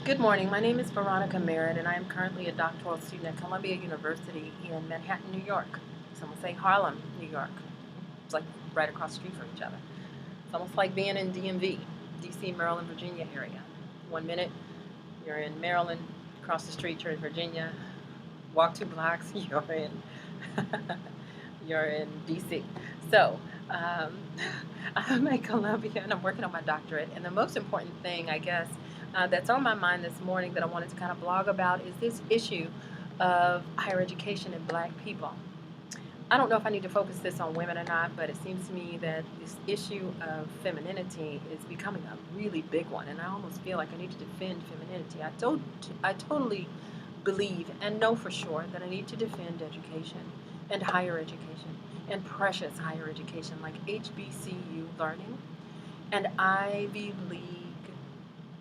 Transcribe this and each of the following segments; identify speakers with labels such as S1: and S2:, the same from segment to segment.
S1: Good morning. My name is Veronica Merritt, and I am currently a doctoral student at Columbia University in Manhattan, New York. Some will say Harlem, New York. It's like right across the street from each other. It's almost like being in DMV, DC, Maryland, Virginia area. 1 minute, you're in Maryland, across the street, you're in Virginia. Walk 2 blocks, you're in DC. So, um, I'm at Columbia and I'm working on my doctorate. And the most important thing, I guess, that's on my mind this morning that I wanted to kind of blog about is this issue of higher education and Black people. I don't know if I need to focus this on women or not, but it seems to me that this issue of femininity is becoming a really big one, and I almost feel like I need to defend femininity. I totally believe and know for sure that I need to defend education and higher education and precious higher education like HBCU learning and Ivy League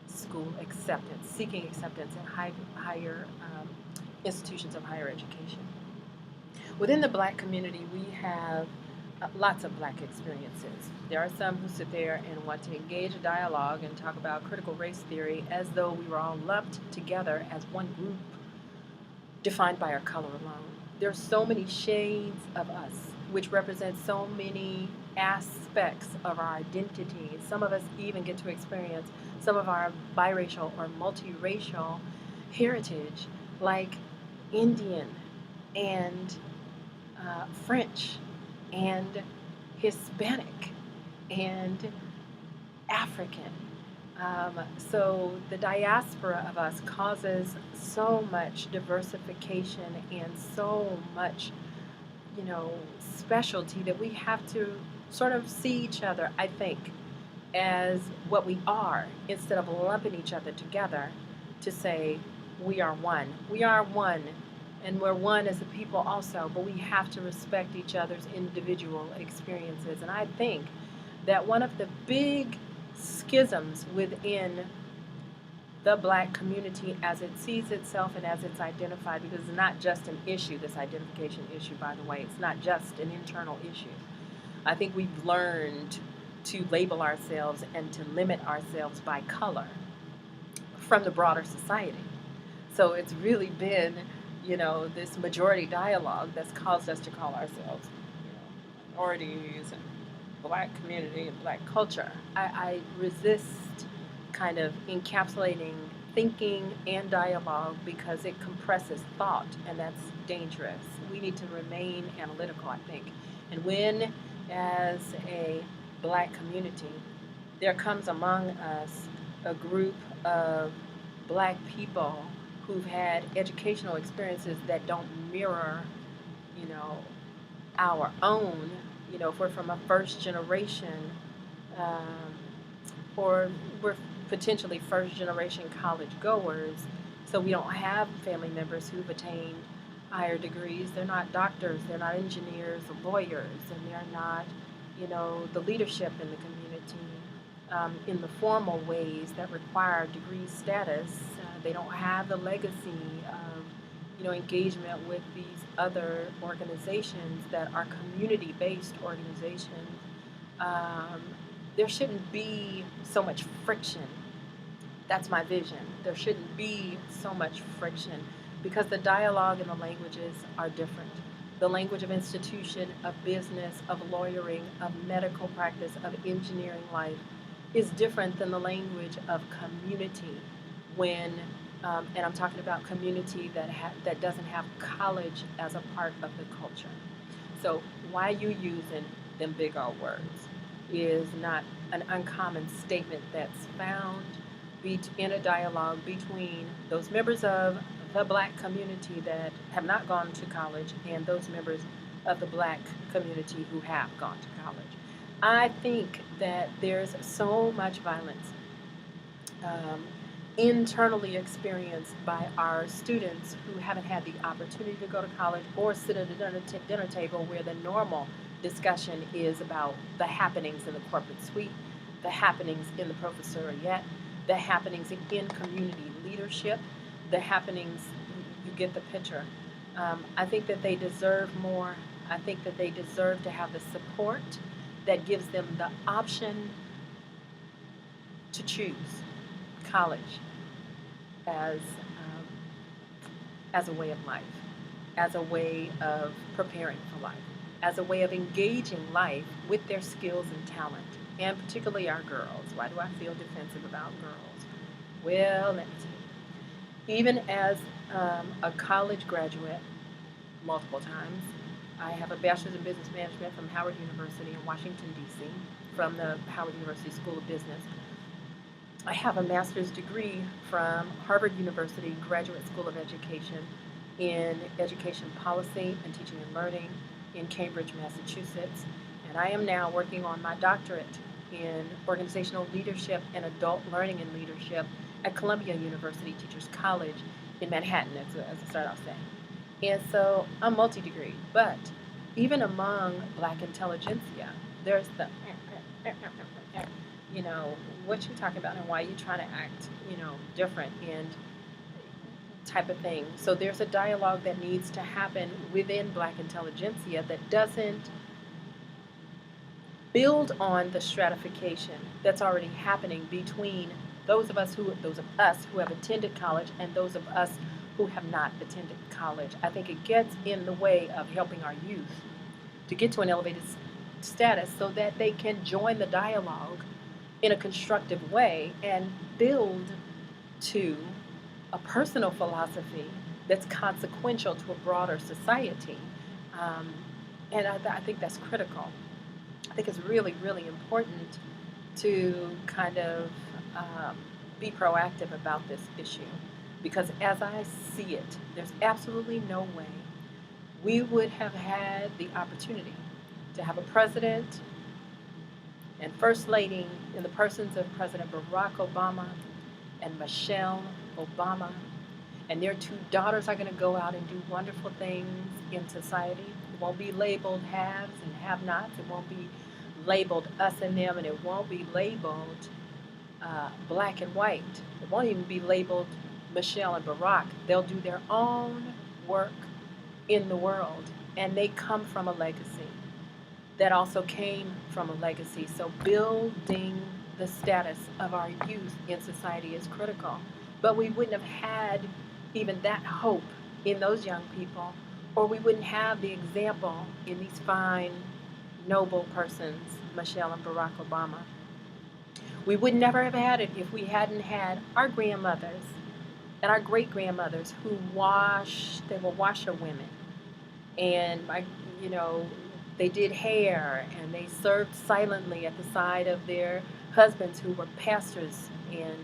S1: school acceptance, seeking acceptance in higher institutions of higher education. Within the Black community, we have lots of Black experiences. There are some who sit there and want to engage a dialogue and talk about critical race theory as though we were all lumped together as one group defined by our color alone. There are so many shades of us, which represent so many aspects of our identity. Some of us even get to experience some of our biracial or multiracial heritage, like Indian and French and Hispanic and African. So the diaspora of us causes so much diversification and so much, specialty that we have to sort of see each other, I think, as what we are instead of lumping each other together to say we are one. We are one, and we're one as a people also, but we have to respect each other's individual experiences. And I think that one of the big schisms within the Black community as it sees itself and as it's identified, because it's not just an issue, this identification issue, by the way, it's not just an internal issue. I think we've learned to label ourselves and to limit ourselves by color from the broader society. So it's really been, this majority dialogue that's caused us to call ourselves, minorities and Black community and Black culture. I resist kind of encapsulating thinking and dialogue because it compresses thought, and that's dangerous. We need to remain analytical, I think. And when, as a Black community, there comes among us a group of Black people who've had educational experiences that don't mirror, our own, if we're from a first generation, or we're potentially first generation college goers, so we don't have family members who've attained higher degrees. They're not doctors, they're not engineers or lawyers, and they're not, the leadership in the community in the formal ways that require degree status. They don't have the legacy of, engagement with these other organizations that are community-based organizations. There shouldn't be so much friction. That's my vision. There shouldn't be so much friction because the dialogue and the languages are different. The language of institution, of business, of lawyering, of medical practice, of engineering life is different than the language of community when, and I'm talking about community that doesn't have college as a part of the culture. So why you using them big old words is not an uncommon statement that's found in a dialogue between those members of the Black community that have not gone to college and those members of the Black community who have gone to college. I think that there's so much violence internally experienced by our students who haven't had the opportunity to go to college or sit at a dinner table where the normal discussion is about the happenings in the corporate suite, the happenings in the professoriate, the happenings in community leadership, the happenings, you get the picture. I think that they deserve more. I think that they deserve to have the support that gives them the option to choose college as as a way of life, as a way of preparing for life, as a way of engaging life with their skills and talent, and particularly our girls. Why do I feel defensive about girls? Well, let me tell you. Even as a college graduate, multiple times, I have a bachelor's in business management from Howard University in Washington, D.C., from the Howard University School of Business. I have a master's degree from Harvard University Graduate School of Education in Education Policy and Teaching and Learning in Cambridge, Massachusetts. And I am now working on my doctorate in Organizational Leadership and Adult Learning and Leadership at Columbia University Teachers College in Manhattan, as I started off saying. And so I'm multi-degree, but even among Black Intelligentsia, there's the, you know, what you talking about and why you trying to act, different and type of thing. So there's a dialogue that needs to happen within Black Intelligentsia that doesn't build on the stratification that's already happening between those of us who have attended college and those of us who have not attended college. I think it gets in the way of helping our youth to get to an elevated status so that they can join the dialogue in a constructive way and build to a personal philosophy that's consequential to a broader society. And I think that's critical. I think it's really, really important to kind of be proactive about this issue, because as I see it, there's absolutely no way we would have had the opportunity to have a president and first lady in the persons of President Barack Obama and Michelle Obama, and their two daughters are going to go out and do wonderful things in society. It won't be labeled haves and have-nots. It won't be labeled us and them, and it won't be labeled black and white. It won't even be labeled Michelle and Barack. They'll do their own work in the world, and they come from a legacy that also came from a legacy. So building the status of our youth in society is critical. But we wouldn't have had even that hope in those young people, or we wouldn't have the example in these fine, noble persons, Michelle and Barack Obama. We would never have had it if we hadn't had our grandmothers and our great-grandmothers who they were washerwomen. And, they did hair, and they served silently at the side of their husbands who were pastors and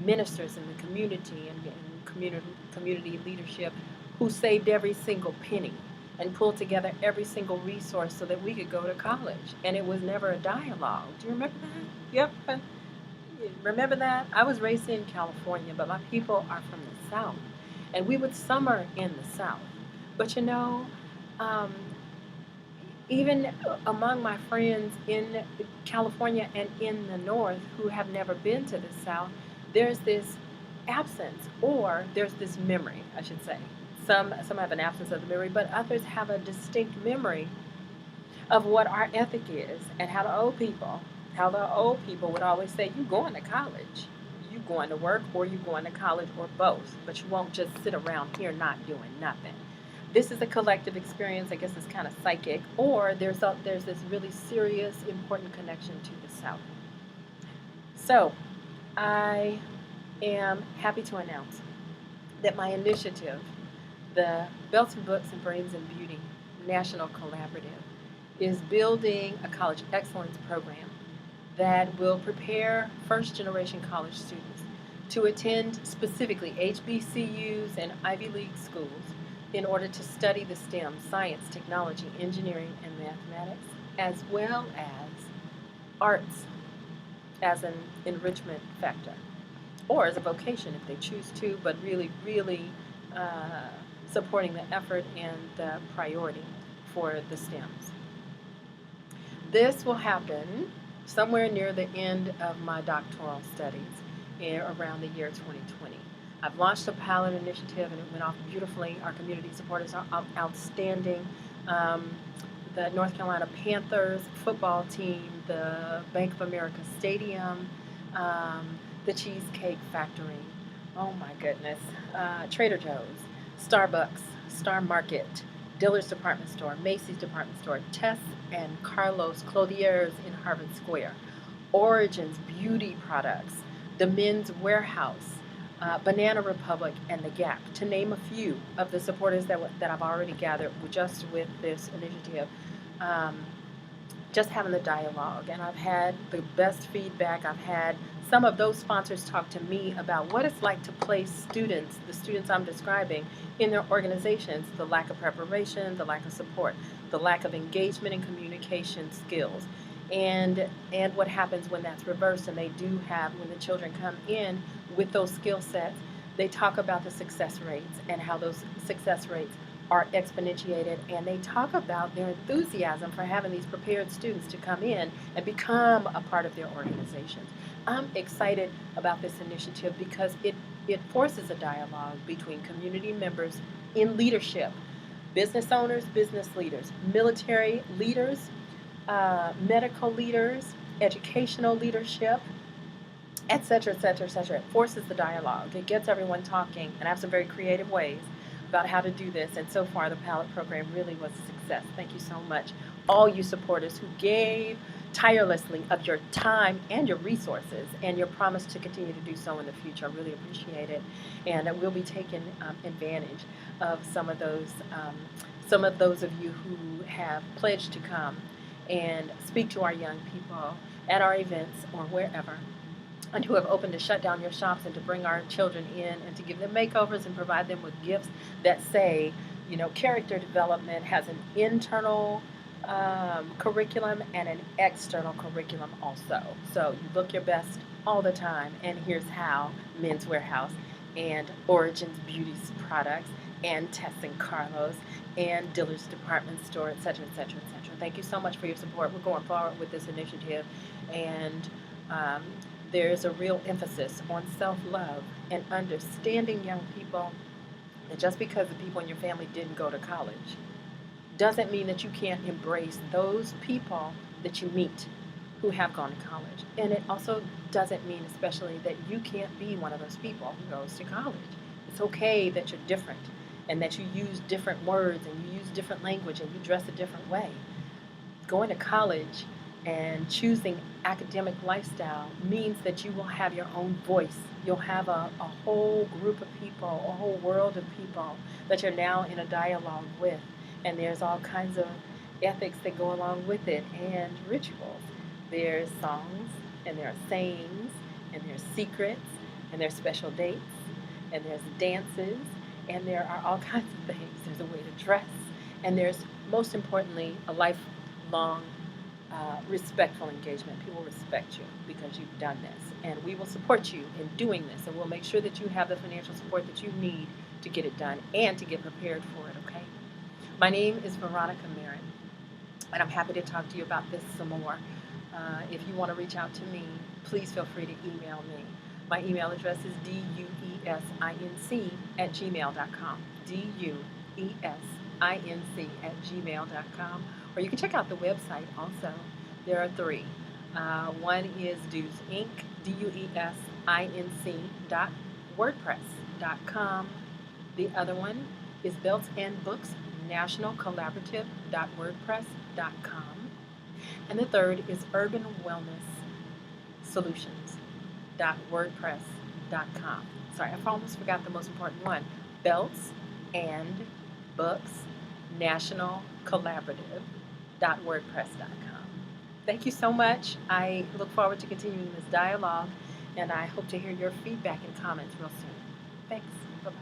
S1: ministers in the community and community leadership, who saved every single penny and pulled together every single resource so that we could go to college. And it was never a dialogue. Do you remember that? Yep. Remember that? I was raised in California, but my people are from the South. And we would summer in the South. But even among my friends in California and in the North who have never been to the South, there's this absence, or there's this memory, I should say. Some have an absence of the memory, but others have a distinct memory of what our ethic is, and how the old people would always say, you going to college, you going to work, or you going to college, or both, but you won't just sit around here not doing nothing. This is a collective experience. I guess it's kind of psychic, or there's this really serious, important connection to the South. So I am happy to announce that my initiative, the Belts and Books and Brains and Beauty National Collaborative, is building a college excellence program that will prepare first-generation college students to attend specifically HBCUs and Ivy League schools in order to study the STEM, science, technology, engineering, and mathematics, as well as arts as an enrichment factor, or as a vocation if they choose to, but really, really supporting the effort and the priority for the STEMs. This will happen somewhere near the end of my doctoral studies, around the year 2020. I've launched a pilot initiative, and it went off beautifully. Our community supporters are outstanding. The North Carolina Panthers football team, the Bank of America Stadium, the Cheesecake Factory, Oh my goodness. Trader Joe's, Starbucks, Star Market, Dillard's Department Store, Macy's Department Store, Tess and Carlos Clothiers in Harvard Square, Origins Beauty Products, the Men's Warehouse, Banana Republic, and The Gap, to name a few of the supporters that I've already gathered just with this initiative. Um, just having the dialogue, and I've had the best feedback. I've had some of those sponsors talk to me about what it's like to place students, the students I'm describing, in their organizations, the lack of preparation, the lack of support, the lack of engagement and communication skills, and what happens when that's reversed and they do have, when the children come in with those skill sets, they talk about the success rates and how those success rates are exponentiated, and they talk about their enthusiasm for having these prepared students to come in and become a part of their organizations. I'm excited about this initiative because it forces a dialogue between community members in leadership, business owners, business leaders, military leaders, medical leaders, educational leadership, et cetera, et cetera, et cetera. It forces the dialogue. It gets everyone talking, and I have some very creative ways about how to do this. And so far, the pilot program really was a success. Thank you so much, all you supporters who gave tirelessly of your time and your resources, and your promise to continue to do so in the future. I really appreciate it, and we'll be taking advantage of some of those of you who have pledged to come and speak to our young people at our events or wherever, and who have opened to shut down your shops and to bring our children in and to give them makeovers and provide them with gifts that say, you know, character development has an internal curriculum and an external curriculum also. So you look your best all the time, and here's how: Men's Warehouse and Origins Beauty's products and Tess and Carlos and Dillard's Department Store, et cetera, et cetera, et cetera. Thank you so much for your support. We're going forward with this initiative, and um, there's a real emphasis on self-love and understanding young people that just because the people in your family didn't go to college doesn't mean that you can't embrace those people that you meet who have gone to college. And it also doesn't mean, especially, that you can't be one of those people who goes to college. It's okay that you're different and that you use different words and you use different language and you dress a different way. Going to college and choosing academic lifestyle means that you will have your own voice. You'll have a whole group of people, a whole world of people that you're now in a dialogue with. And there's all kinds of ethics that go along with it, and rituals. There's songs, and there are sayings, and there's secrets, and there's special dates, and there's dances, and there are all kinds of things. There's a way to dress, and there's, most importantly, a lifelong respectful engagement. People respect you because you've done this, and we will support you in doing this, and we'll make sure that you have the financial support that you need to get it done and to get prepared for it, okay? My name is Veronique W, and I'm happy to talk to you about this some more. If you want to reach out to me, please feel free to email me. My email address is duesinc@gmail.com, duesinc@gmail.com, or you can check out the website also. There are three. One is Dues Inc., duesinc.wordpress.com. The other one is Belts and Books National Collaborative.wordpress.com. And the third is Urban Wellness Solutions.wordpress.com. Sorry, I almost forgot the most important one. Belts and Books National Collaborative.wordpress.com. Thank you so much. I look forward to continuing this dialogue, and I hope to hear your feedback and comments real soon. Thanks. Bye-bye.